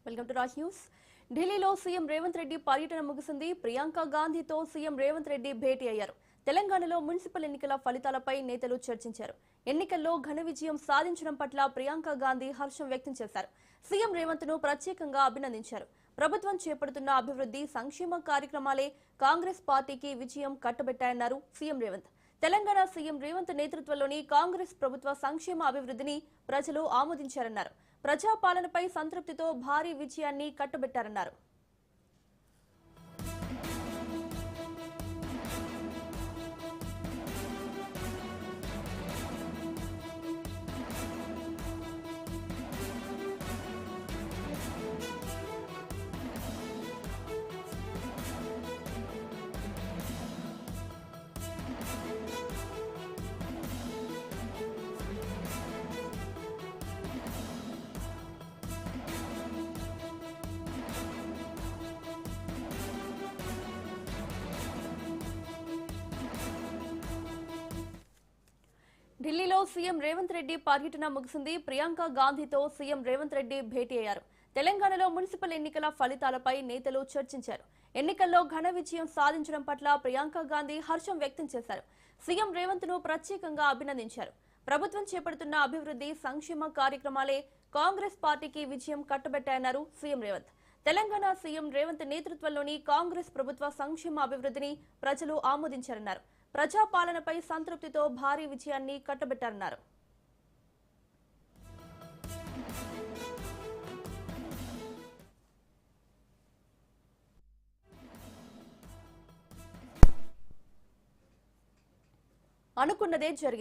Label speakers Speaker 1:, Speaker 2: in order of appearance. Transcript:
Speaker 1: Welcome to Raj news. ఢిల్లీలో CM Revanth Reddy పర్యటన ముగిసింది. ప్రియాంక గాంధీతో సీఎం రేవంత్ రెడ్డి భేటీ అయ్యారు. తెలంగాణలో మున్సిపల్ ఎన్నికల ఫలితాలపై నేతలు చర్చించారు. ఎన్నికల్లో ఘన విజయం సాధించడం పట్ల ప్రియాంక గాంధీ హర్షం వ్యక్తం చేశారు. సీఎం రేవంత్ ను ప్రత్యేకంగా అభినందించారు. ప్రభుత్వం చేపడుతున్న అభివృద్ధి సంక్షేమ కార్యక్రమాలే కాంగ్రెస్ పార్టీకి విజయం కట్టబెట్టాయన్నారు సీఎం రేవంత్. తెలంగాణ సీఎం రేవంత్ నేతృత్వంలోని కాంగ్రెస్ ప్రభుత్వ సంక్షేమ అభివృద్ధిని ప్రజలు ఆమోదించారన్నారు. ప్రజాపాలనపై సంతృప్తితో భారీ విజయాన్ని కట్టబెట్టారన్నారు. ఢిల్లీలో సీఎం రేవంత్ రెడ్డి పర్యటన ముగిసింది. ప్రియాంక గాంధీతో సీఎం రేవంత్ రెడ్డి భేటీ అయ్యారు. తెలంగాణలో మున్సిపల్ ఎన్నికల ఫలితాలపై నేతలు చర్చించారు. ఎన్నికల్లో ఘన విజయం సాధించడం పట్ల ప్రియాంక గాంధీ హర్షం వ్యక్తం చేశారు. సీఎం రేవంత్ ను ప్రత్యేకంగా అభినందించారు. ప్రభుత్వం చేపడుతున్న అభివృద్ధి సంక్షేమ కార్యక్రమాలే కాంగ్రెస్ పార్టీకి విజయం కట్టబెట్టాయన్నారు సీఎం రేవంత్. తెలంగాణ సీఎం రేవంత్ నేతృత్వంలోని కాంగ్రెస్ ప్రభుత్వ సంక్షేమ అభివృద్ధిని ప్రజలు ఆమోదించారన్నారు. ప్రజాపాలనపై సంతృప్తితో భారీ విజయాన్ని కట్టబెట్టారన్నారు. అనుకున్నదే జరిగింది.